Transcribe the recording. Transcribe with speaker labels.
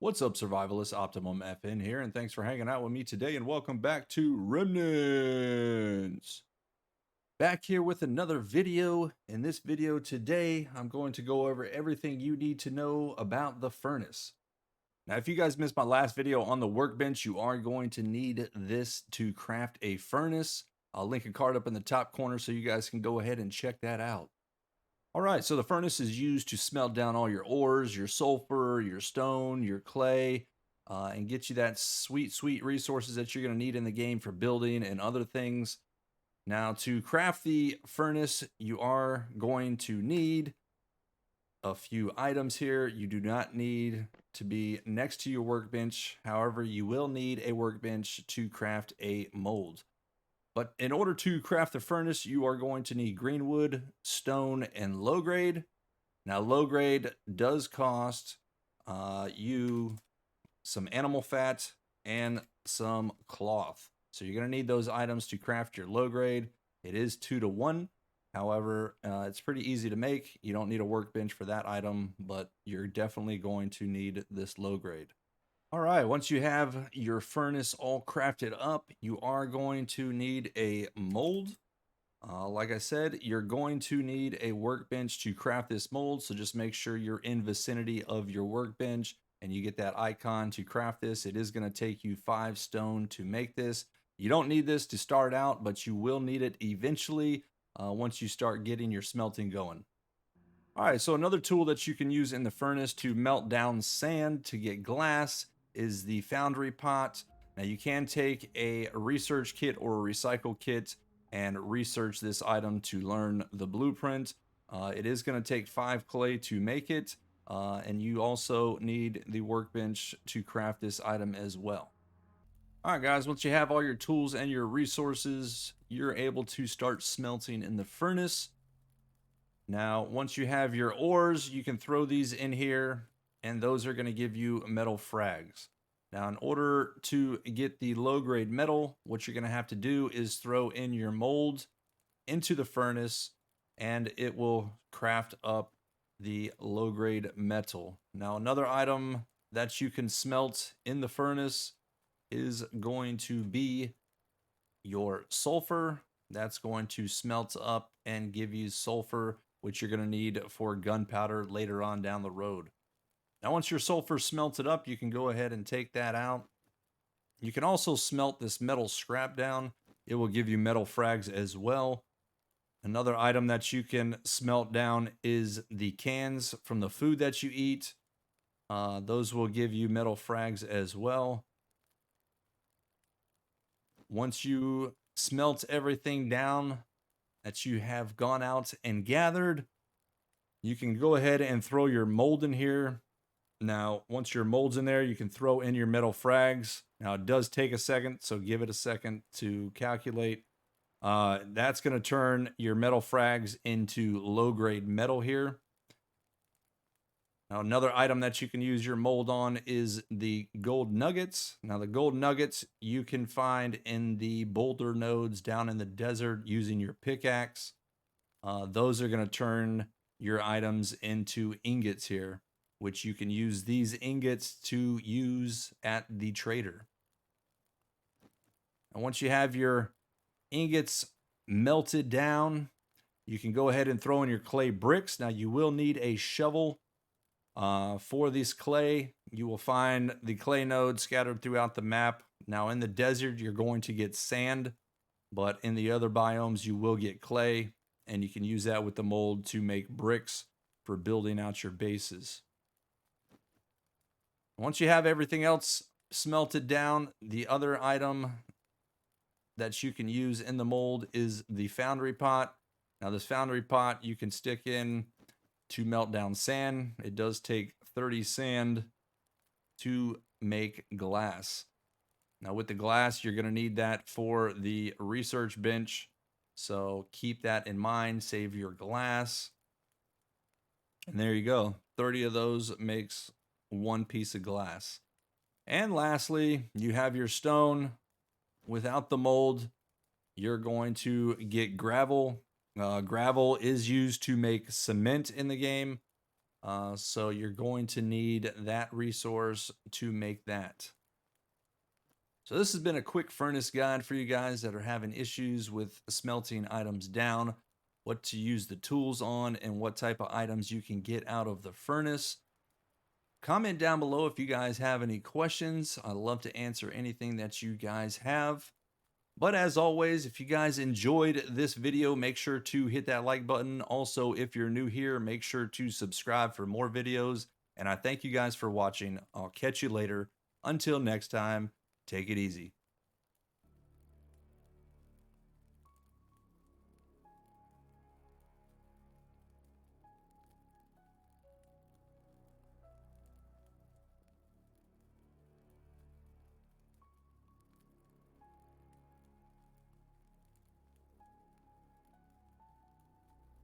Speaker 1: What's up, survivalists? Optimum FN here, and thanks for hanging out with me today, and welcome back to Remnants. Back here with another video. In this video today, I'm going to go over everything you need to know about the furnace. Now, if you guys missed my last video on the workbench, you are going to need this to craft a furnace. I'll link a card up in the top corner so you guys can go ahead and check that out. All right, so the furnace is used to smelt down all your ores, your sulfur, your stone, your clay, and get you that sweet, sweet resources that you're going to need in the game for building and other things. Now, to craft the furnace, you are going to need a few items here. You do not need to be next to your workbench. However, you will need a workbench to craft a mold. But in order to craft the furnace, you are going to need green wood, stone, and low grade. Now, low grade does cost you some animal fat and some cloth. So you're going to need those items to craft your low grade. It is 2-to-1. However, it's pretty easy to make. You don't need a workbench for that item, but you're definitely going to need this low grade. All right, once you have your furnace all crafted up, you are going to need a mold. Like I said, you're going to need a workbench to craft this mold, so just make sure you're in vicinity of your workbench and you get that icon to craft this. It is going to take you 5 stone to make this. You don't need this to start out, but you will need it eventually once you start getting your smelting going. All right, so another tool that you can use in the furnace to melt down sand to get glass is the foundry pot. Now you can take a research kit or a recycle kit and research this item to learn the blueprint. It is going to take 5 clay to make it, and you also need the workbench to craft this item as well. All right, guys, once you have all your tools and your resources, you're able to start smelting in the furnace. Now, once you have your ores, you can throw these in here, and those are going to give you metal frags. Now, in order to get the low-grade metal, what you're going to have to do is throw in your mold into the furnace, and it will craft up the low-grade metal. Now, another item that you can smelt in the furnace is going to be your sulfur. That's going to smelt up and give you sulfur, which you're going to need for gunpowder later on down the road. Now, once your sulfur smelted up, you can go ahead and take that out. You can also smelt this metal scrap down. It will give you metal frags as well. Another item that you can smelt down is the cans from the food that you eat. Those will give you metal frags as well. Once you smelt everything down that you have gone out and gathered, you can go ahead and throw your mold in here. Now, once your mold's in there, you can throw in your metal frags. Now, it does take a second, so give it a second to calculate. That's going to turn your metal frags into low-grade metal here. Now, another item that you can use your mold on is the gold nuggets. Now, the gold nuggets you can find in the boulder nodes down in the desert using your pickaxe. Those are going to turn your items into ingots here, which you can use these ingots to use at the trader. And once you have your ingots melted down, you can go ahead and throw in your clay bricks. Now, you will need a shovel for this clay. You will find the clay nodes scattered throughout the map. Now, in the desert, you're going to get sand, but in the other biomes, you will get clay, and you can use that with the mold to make bricks for building out your bases. Once you have everything else smelted down, the other item that you can use in the mold is the foundry pot. Now, this foundry pot you can stick in to melt down sand. It does take 30 sand to make glass. Now, with the glass, you're going to need that for the research bench. So keep that in mind. Save your glass. And there you go. 30 of those makes 1 piece of glass. And lastly, you have your stone. Without the mold, you're going to get gravel. Gravel is used to make cement in the game. So you're going to need that resource to make that. So this has been a quick furnace guide for you guys that are having issues with smelting items down, what to use the tools on, and what type of items you can get out of the furnace. Comment down below if you guys have any questions. I'd love to answer anything that you guys have. But as always, if you guys enjoyed this video, make sure to hit that like button. Also, if you're new here, make sure to subscribe for more videos. And I thank you guys for watching. I'll catch you later. Until next time, take it easy.